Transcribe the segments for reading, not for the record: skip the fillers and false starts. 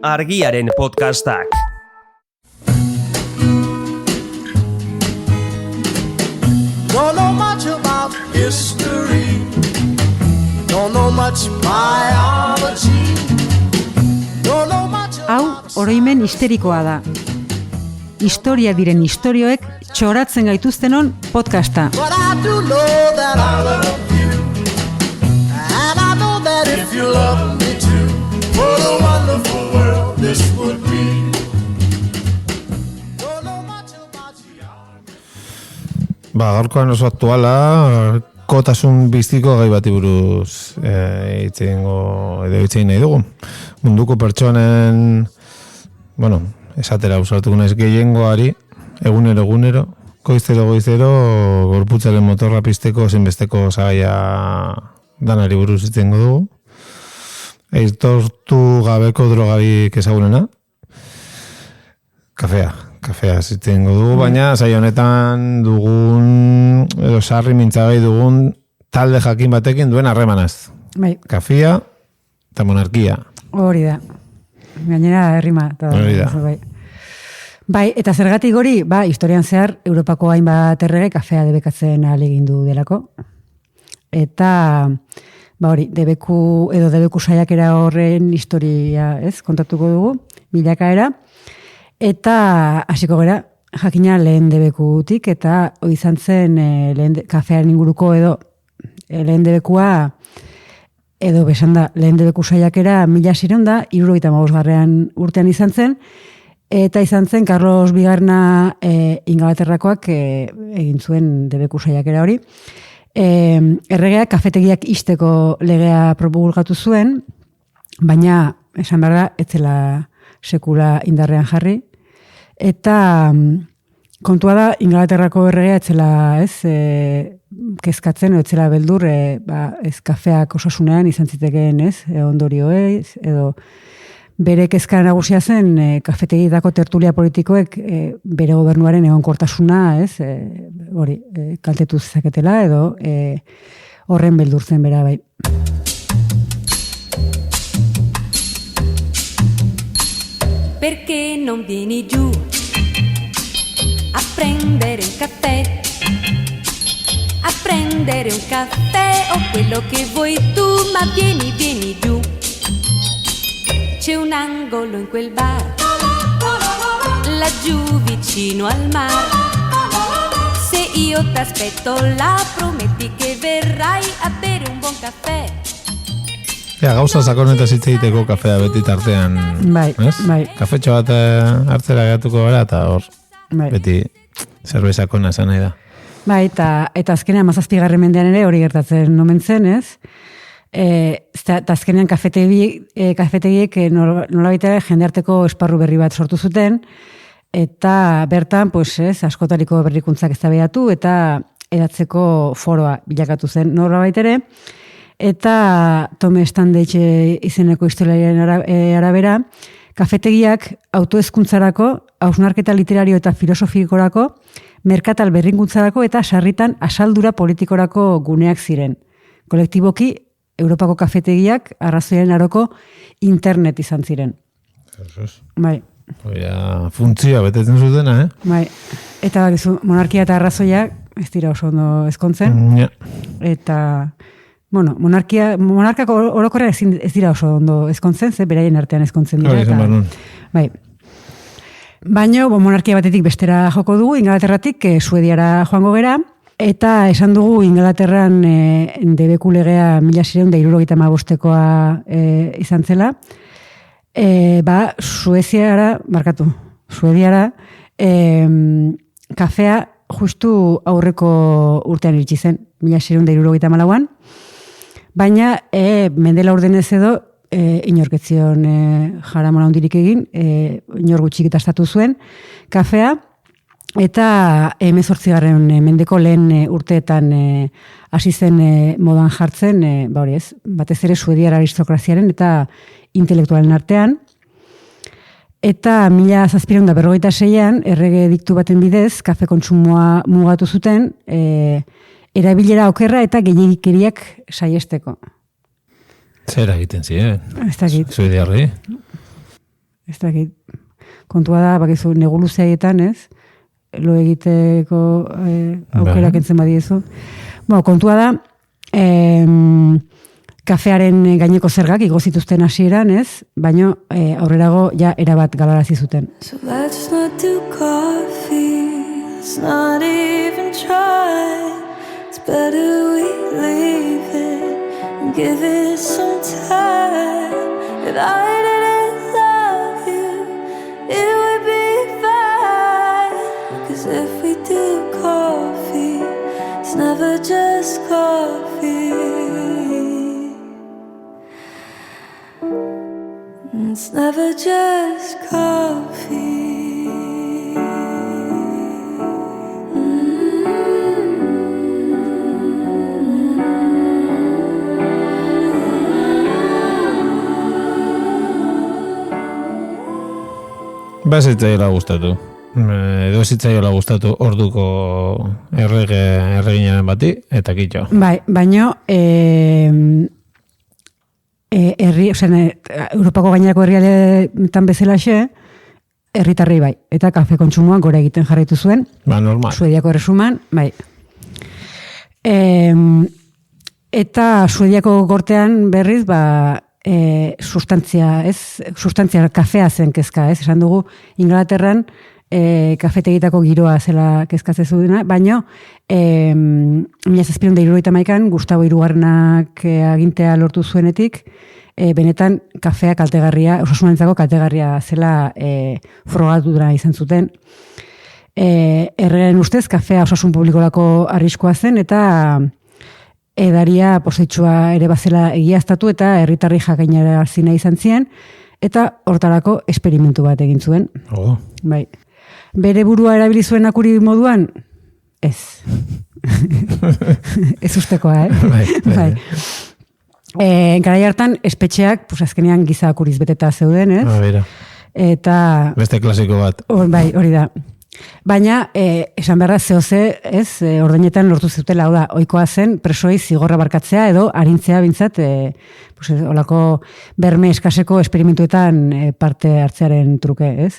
Argiaren podcastak. Don't know much about history. Don't know much biology. Don't know much about... Hau, oroimen histerikoa da. Historia diren istorioek txoratzen gaituztenon podcasta. But I do know that I love you. And I know that if you love me too, what a wonderful world this would be. Don't know much about you. Gaurkoan oso aktuala, kotasun biztiko gai bati buruz hitzein nahi dugu. Munduko pertsonen, esatera usartuko naiz gehiengoari, egunero, goizero, gorputzaren motorra pizteko zenbesteko zagaia danari buruz hitzengo dugu. Aitortu gabeko drogarik ezagunena, kafea zitzengo dugu, baina saio honetan dugun, edo sarri mintzagai dugun talde jakin batekin duen harremanaz. Bai. Kafea eta monarkia. Hori da. Gainera herrima. Hori da. Bai, eta zergatik hori, historian zehar, Europako hainbat errege kafea debekatzen ahalegindu delako. Eta, hori, debeku saiakera horren historia, kontatuko dugu, milakaera. Eta hasiko gara, jakina lehen debekutik, eta izan zen kafearen inguruko edo lehen debekua, edo besanda lehen debeku saiakera 1675 urtean izan zen, eta izan zen Carlos Bigarna Ingalaterrakoak egin zuen debeku saiakera hori. Erregeak kafetegiak ixteko legea promulgatu zuen, baina esan behar da, ez zela sekula indarrean jarri. Eta kontua da, Ingalaterrako erregea etzela kezkatzen, etzela beldur, ez kafeak osasunean izan zitekeen, ondorioez, edo bere kezka nagusia zen kafetegitako tertulia politikoek bere gobernuaren egonkortasuna, kaltetu zezaketela, edo horren beldur zen bera bai. Perché non vieni giù a prendere un caffè, a prendere un caffè o quello che vuoi tu, ma vieni giù. C'è un angolo in quel bar, laggiù vicino al mar. Se io t'aspetto là, prometti che verrai a bere un buon caffè. Gauza sakonetaz hitz egiteko kafea beti tartean, bai. Kafetxo bat hartzera gatuko gara, eta hor, beti zerbezakona esan nahi da. Bai, eta azkenean 17. mendean ere hori gertatzen omen zen, ez? Eta azkenean kafetegiek nolabait jendearteko esparru berri bat sortu zuten, eta bertan, askotariko berrikuntzak eztabaidatu eta edatzeko foroa bilakatu zen nolabait ere. Eta Tome Standage izeneko historiaren arabera, kafetegiak autohezkuntzarako, hausnarketa literario eta filosofikorako, merkatal berrikuntzarako eta sarritan asaldura politikorako guneak ziren. Kolektiboki, Europako kafetegiak arrazoiaren aroko internet izan ziren. Bai. Oia, funtzioa betetzen zutena, Bai. Eta monarkia eta arrazoia ez dira oso ondo ezkontzen. Eta... monarkako orokorra ez dira oso ondo ezkontzen, beraien artean ezkontzen dira. Bai. Baina, monarkia batetik bestera joko dugu, Ingalaterratik Suediara joango gera, eta esan dugu Ingalaterran debeku legea 1675koa izan zela. Suediara, kafea justu aurreko urtean iritsi zen, 1674an, baina mendela urdenez edo inorketzion jaramona hundirik egin, inor gutxik estatu zuen kafea, eta 18. mendeko lehen urteetan hasi zen modan jartzen, batez ere suediar aristokraziaren eta intelektualen artean. Eta 1756an errege diktu baten bidez, kafe kontsumoa mugatu zuten, erabilera okerra eta gehiagikeriak saiesteko. Zer egiten ziren? Ez dakit. Suediarri? Ez dakit, kontua da, bakizu, neguluzeaietan, ez? Lo egiteko aukera kentzen badiezu. Kontua da, kafearen gaineko zergak igo zituzten hasieran, ez? Baina aurrerago ja erabat galarazi zuten. So let's not do coffee, let's not even try. It's better we leave it and give it some time. If I didn't love you, it would be fine. 'Cause if we do coffee, it's never just coffee. It's never just coffee. Ba, zitzaiola gustatu. Edo zitzaiola gustatu orduko erreginaren bati, eta kitxo. Bai, baina Europako gainako herrialdeetan bezalaxe, herritarrei bai, eta kafe kontsumoan gora egiten jarraitu zuen. Ba, normal. Suediako erresuman, bai. Eta Suediako gortean berriz, sustantzia kafea zen kezka, ez? Esan dugu, Inglaterran kafetegitako giroa zela kezkatzen zudena, baina 1771an Gustavo Hirugarrenak agintea lortu zuenetik, benetan kafea kaltegarria, osasunentzako kaltegarria zela frogatu dira izan zuten. Erregaren ustez, kafea osasun publikorako arriskoa zen, eta edaria positxua ere bazela egiaztatu eta herritarri jakainara zina izan zien, eta hortarako esperimentu bat egin zuen. Oh. Bai. Bere burua erabili zuen akuri moduan? Ez. Ez ustekoa, Bai. Garai hartan, espetxeak, azkenean giza akuriz beteta zeuden, ez? Eta... Beste klasiko bat. Bai, hori da. Baina, esan beharra zehoze, ez, ordainetan lortu zutela, hau da, ohikoa zen, presoi zigorra barkatzea edo arintzea bintzat, olako berme eskaseko esperimentuetan parte hartzearen truke, ez?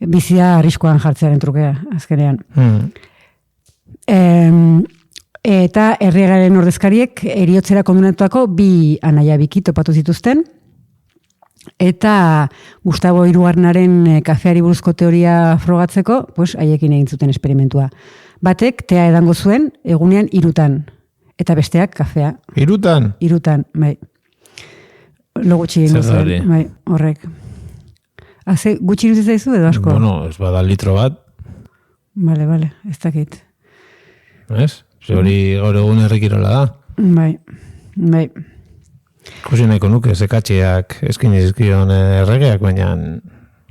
Bizia arriskoan jartzearen trukea, azkenean. Eta herriegaren ordezkariek eriotzera kondunatuako 2 anaia biki topatu zituzten, eta Gustavo Hirugarrenaren kafeari buruzko teoria frogatzeko, haiekin egin zuten esperimentua. Batek tea edango zuen egunean 3, eta besteak kafea. 3? 3, bai. Logutxi egin zuen, bai, horrek. Haze, gutxi iruditzen zaizu edo asko? Bueno, ez bada litro bat. Bale, ez dakit. Ez? Hori gaur egun herrikirola da. Bai. Kusi nahiko nuke, zekatxeak eskin izkion erregeak, baina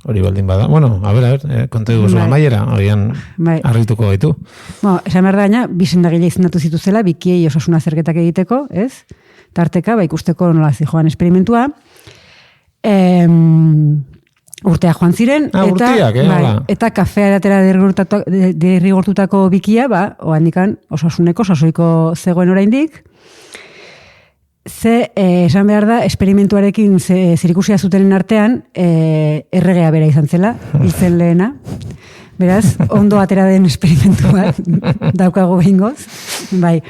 hori baldin bada. Bueno, a ver, konta dugu zua maiera, horian harrituko gaitu. Esan behar da gaina, 2 sendagile izendatu zituzela, bikiei osasuna zerketak egiteko, ez? Tarteka, ikusteko nola zijoan esperimentua. Urtea joan ziren, eta kafea edatera derrigortutako bikia, oandikan osasuneko, sasoiko zegoen oraindik. Esan behar da, esperimentuarekin zerikusia zutenen artean, erregea bera izan zela, hiltzen lehena. Beraz, ondo atera den esperimentua daukago behingoz. Bai.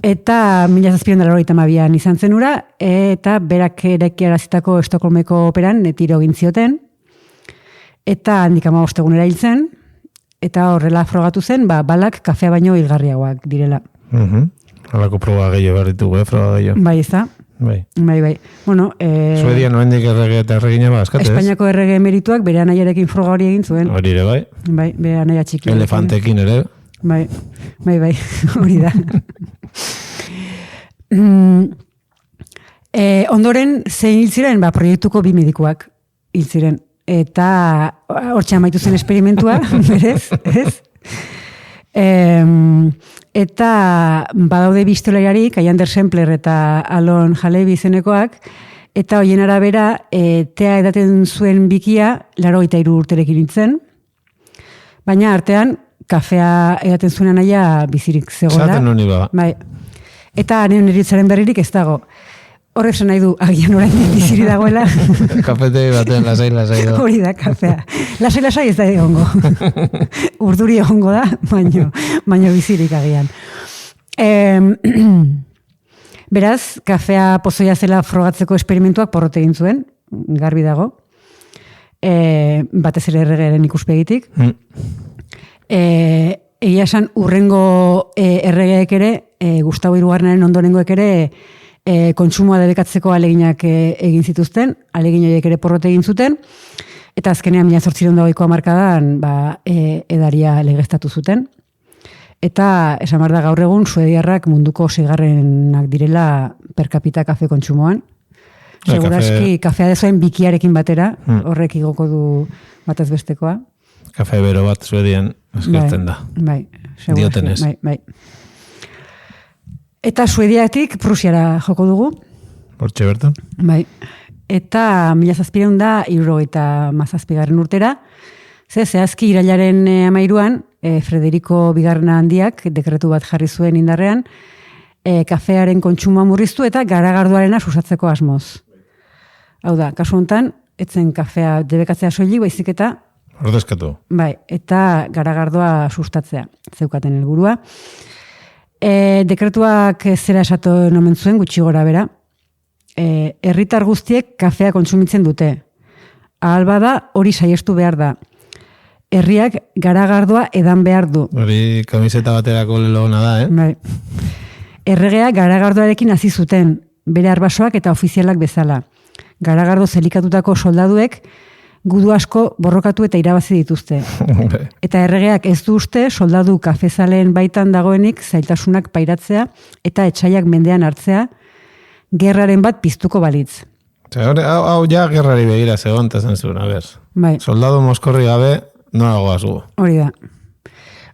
Eta 1782an izan zen ura, eta berak erekiarazitako Estokolmeko operan tiro egin zioten, eta handik 15 egunera hil zen, eta horrela frogatu zen, balak kafea baino hilgarriagoak direla. Halako proba gehiago behar ditugu, froga gehiago. Bai, ez da? Bai. Bueno, Suedia noendik errege eta erregina eskatez? Espainiako errege emerituak bere anaiarekin froga hori egin zuen. Hori ere, bai. Bai, bere anaia txiki. Elefantekin ere. Bai, hori da. Ondoren, zein hil ziren, proiektuko 2 medikuak hil ziren. Eta hortxe amaitu zen esperimentua, berez, ez? Eta badaude bistolariarik, Ayander Sempler eta Alon Halebi izenekoak, eta hoien arabera, tea edaten zuen bikia, 83 urterekin nintzen, baina artean, kafea edaten zuen anaia bizirik zegoela. Zaten honi ba. Bai. Eta hanen eritzaren berririk ez dago. Horrek zen nahi du, agian oraindik biziri dagoela. Kafetegi baten lasai do. Hori da, kafea. Lasai ez da egongo. Urduri egongo da, baino bizirik agian. Beraz, kafea pozoia zela frogatzeko esperimentuak porrot egin zuen, garbi dago. Batez ere erregearen ikuspegitik. Egia esan, urrengo erregeek ere, Gustavo Hirugarrenaren ondorengoek ere, kontsumoa debekatzeko aleginak egin zituzten, alegin horiek ere porrot egin zuten, eta azkenean 1820ko hamarkadan edaria legeztatu zuten. Eta esan behar da gaur egun suediarrak munduko 6. direla per capita kafe kontsumoan. Segurazki kafea dezoen bikiarekin batera, horrek igoko du batez bestekoa. Kafe bero bat Suedian eskertzen da. Bai, diotenez. Bai. Eta Suediatik Prusiara joko dugu. Hortxe bertan. Bai. Eta 1777 urtera, zehazki irailaren 13an, Frederico Bigarren handiak dekretu bat jarri zuen indarrean, kafearen kontsumoa murriztu eta garagardoarena susatzeko asmoz. Hau da, kasu honetan, etzen kafea debekatzea soilik, baizik eta ordezkatu. Bai, eta garagardoa sustatzea, zeukaten helburua. Dekretuak zera esatu nomen zuen, gutxi gora bera. Herritar guztiek kafea kontsumitzen dute. Ahal bada, hori saiestu behar da. Herriak garagardoa edan behar du. Hori kamiseta baterako lelo ona da, Bai. Erregea garagardoarekin hasi zuten, bere arbasoak eta ofizialak bezala. Garagardo zelikatutako soldaduek gudu asko borrokatu eta irabazi dituzte. Eta erregeak ez du uste soldadu kafezaleen baitan dagoenik zailtasunak pairatzea eta etxaiak mendean hartzea gerraren bat piztuko balitz. Hau ja gerrari begira zegontazen zuen, a ber. Bai. Soldadu moskorri gabe, nola goaz gu. Hori da.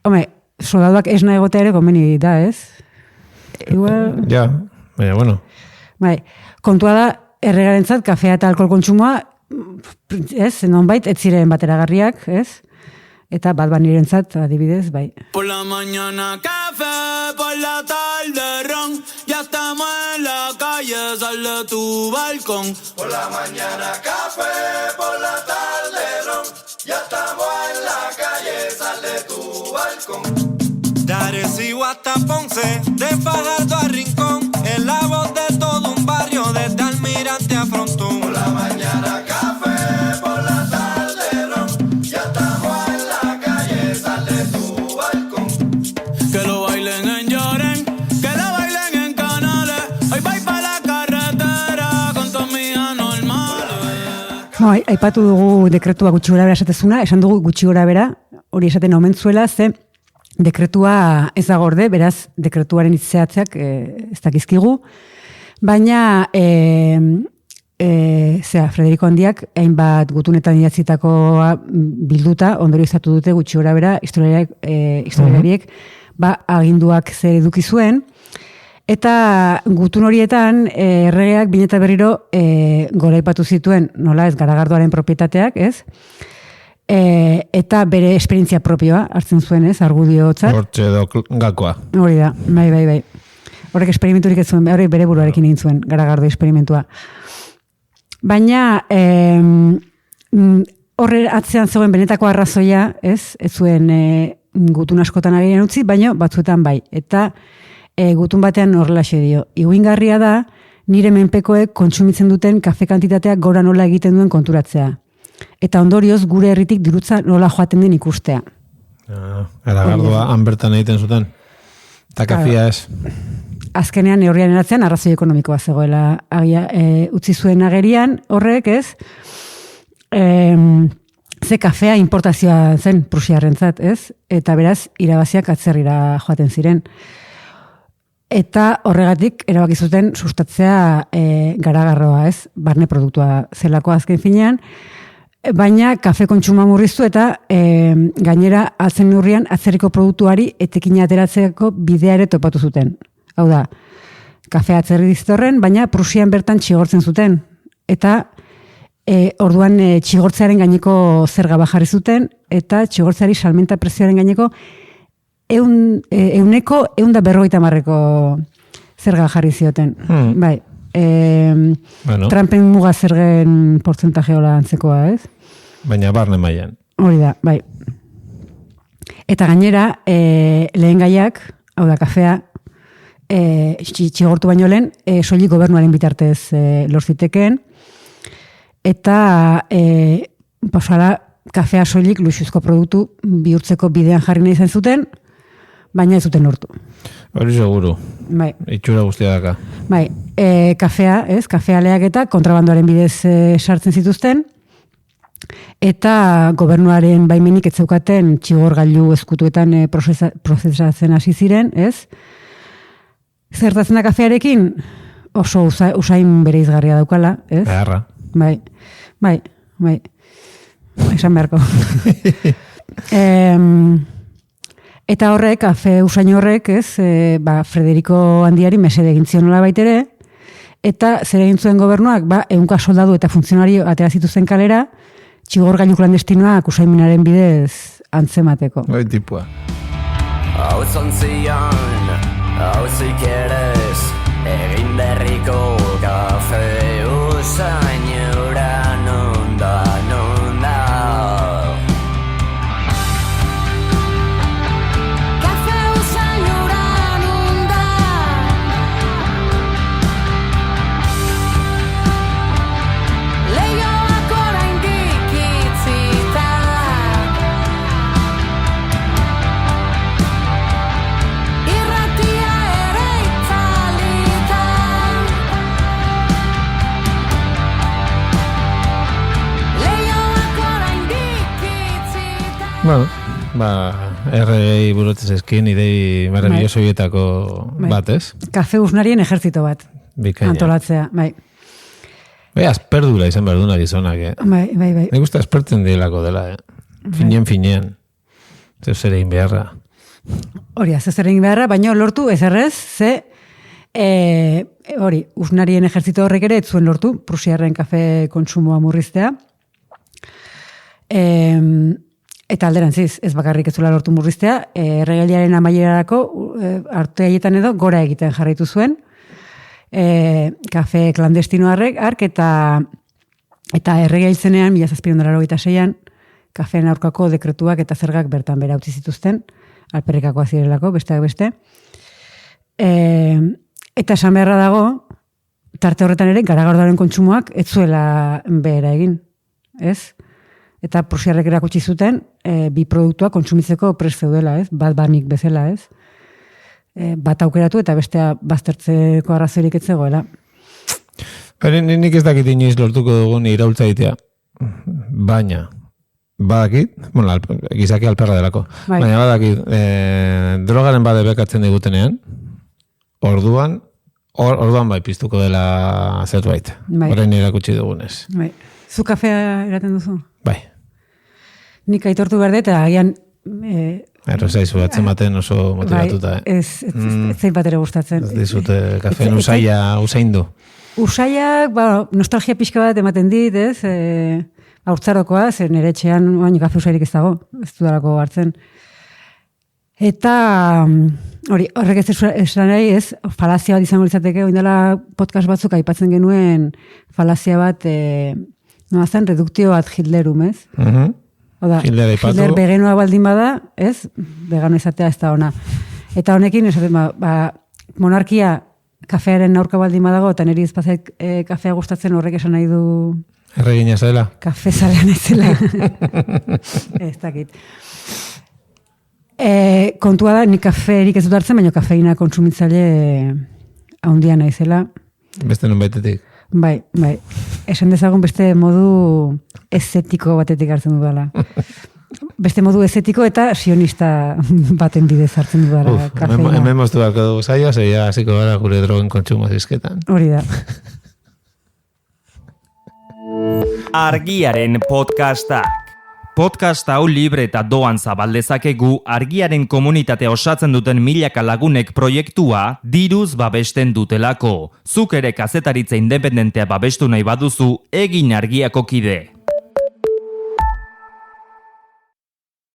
Home, soldaduak esna egotea ere komeni da, ez? Igual... Ja, baina, bueno. Bai, kontua da, erregarentzat kafea eta alkohol kontsumoa ez, nonbait, ez ziren bateragarriak, ez? Eta bat banirentzat, adibidez, bai. Por la mañana café, por la tarde ron, ya estamos en la calle, sal de tu balcón. Por la mañana café, por la tarde ron, ya estamos en la calle, sal de tu balcón. De Arecibo hasta Ponce, de Fajardo a Rincón, en la voz de todo un barrio, desde Almirante a Frontón. Por la mañana café, por la tarde ron, ya estamos en la calle, sal de tu balcón. Que lo bailen en Lloren, que lo bailen en Canales, hoy vais pa' la carretera con tus amigas normales. No, aipatu dugu dekretua gutxi gora bera esatezuna, esan dugu gutxi gora bera, hori esaten omen zuela, ze dekretua ez da gorde, beraz dekretuaren itzeatzeak ez dakizkigu, baina Frederico handiak hainbat gutunetan idatzitakoa bilduta, ondorio izatu dute gutxi gora bera, historiariek aginduak zer eduki zuen, eta gutun horietan erregeak bine eta berriro goraipatu zituen, nola ez, garagardoaren propietateak, ez? Eta bere esperientzia propioa hartzen zuen, ez, argudio hotzat. Hortxe gakoa. Hori da, bai. Horrek esperimenturik ez zuen, horrek bere buruarekin egin zuen, garagardo esperimentua. Baina, horre atzean zegoen benetako arrazoia, ez zuen gutun askotan agerian utzi, baina batzuetan bai. Eta gutun batean horrelaxe dio. Iguingarria da, nire menpekoek kontsumitzen duten kafe kantitateak gora nola egiten duen konturatzea. Eta ondorioz gure herritik dirutza nola joaten den ikustea. Garagardoa han bertan egiten zuten. Eta kafia ez. Azkenean neurrian eratzean arrazoi ekonomikoa zegoela utzi zuen agerian horrek, ez? Ze kafea importazioa zen prusiarrentzat, ez? Eta beraz irabaziak atzerrira joaten ziren. Eta horregatik erabaki zuten sustatzea garagarroa, ez? Barne produktua zelako azken finean. Baina kafe kontsuma murriztu eta gainera atzen neurrian atzerriko produktuari etekina ateratzeko bidea ere topatu zuten. Hau da, kafea atzerri diztorren, baina Prusian bertan txigortzen zuten. Eta orduan txigortzearen gaineko zerga bajarri zuten, eta txigortzeari salmenta prezioaren gaineko 150 zerga jarri zioten. Bai. Trumpen muga zergen portzentaje hola antzekoa, ez? Baina barne mailan. Hori da, bai. Eta gainera, lehen gaiak, hau da, kafea, txigortu baino lehen, soilik gobernuaren bitartez lorzitekeen, eta pasara, kafea soilik luxuzko produktu bihurtzeko bidean jarri nahi izan zuten, baina ez zuten lortu. Hori seguru. Bai. Itxura guztia daka. Bai, kafea, kafealeak eta kontrabandoaren bidez sartzen zituzten, eta gobernuaren baimenik ez zeukaten txigorgailu ezkutuetan prozesatzen hasi ziren, ez? Zertatzen da kafearekin oso usain bereizgarria daukala, ez? Beharra. Bai. Esan beharko. Eta horrek, kafe usain horrek, ez, Federico Handiari mesede egin zionola baitere, eta zer egin zuen gobernuak, 100 soldadu eta funtzionario atera zituzen kalera, txigorgailu klandestinoak usaiminaren bidez antzemateko. Hoi tipua. Hau zontzian, hau zikerez, egin berriko kafe usain eura nonda. Kafe usain eura nonda. Leioak oraindik itzita. Irratia ere itzalita. Leioak oraindik itzita. Bueno, errei burutzez eskin, idei maravilloso hietako bat, ez? Kafe usnarien ejertzito bat. Bikaina. Antolatzea, bai. Azperdula izan behar duna gizonak, Bai. Nik uste aspertzen dielako dela, Finean. Zer egin beharra. Hori, zer egin beharra, baina lortu ez errez, hori, usnarien ejertzito horrek ere ez zuen lortu, prusiarren kafe kontsumoa murriztea. Eta alderantziz, ez bakarrik ez zuela lortu murriztea, erregaliaren amaierarako arte haietan edo gora egiten jarraitu zuen, kafe klandestino hark eta erregailtzenean, 1786an, kafeen aurkako dekretuak eta zergak bertan bera utzi zituzten, alperrikakoa zirelako, besteak beste. Eta esan beharra dago, tarte horretan ere, garagardoaren kontsumoak ez zuela behera egin, ez? Eta prusiarrek erakutsi zuten, bi produktua kontsumitzeko prest zeudela, ez? Bat banik bezala, ez? Bat aukeratu eta bestea baztertzeko arrazoirik ez zegoela. Nik ez dakit inoiz lortuko dugun iraultza egitea. Baina, badakit, gizaki alperra delako, baina badakit, drogaren bade bekatzen digutenean, orduan bai piztuko dela zerbait. Orain irakutsi dugunez. Bai. Zu kafea eraten duzu? Bai. Nik aitortu behar dut, eta agian... Errozaizu atzematen oso motivatuta. Ez zein bat ere gustatzen. Ez dizute kafeen usaindu. Usaiak, nostalgia pixka bat ematen dit, ez? Haurtzarokoa, zer nire etxean baino kafe usairik ez dago, ez dudalako hartzen. Eta, horrek ez esan nahi, ez? Falazia bat izango litzateke, oindela podcast batzuk aipatzen genuen falazia bat, noazan, reduktio ad Hitlerum, ez? Oda, Hitler veganoa baldin bada, ez? Vegano izatea ez da ona. Eta honekin, esaten, monarkia kafearen aurka baldin badago, eta niri ezpazait kafea gustatzen horrek esan nahi du... Erregina zela. Kafe zalean ez zela. Ez dakit. Kontua da, nik kaferik ez dut hartzen, baina kafeina kontsumitzaile haundia naizela. Beste non baitetik. Bai. Esan dezagun beste modu estetiko batetik hartzen dudala. Beste modu estetiko eta sionista baten bidez hartzen dudala kafeina. Hemen moztu barko dugu zaila, zeia hasiko gara gure drogen kontsumo zizketan. Hori da. Argiaren podcastak. Podcast hau libre eta doan zabaldezakegu argiaren komunitatea osatzen duten milaka lagunek proiektua diruz babesten dutelako. Zuk ere kazetaritza independentea babestu nahi baduzu, egin Argiako kide.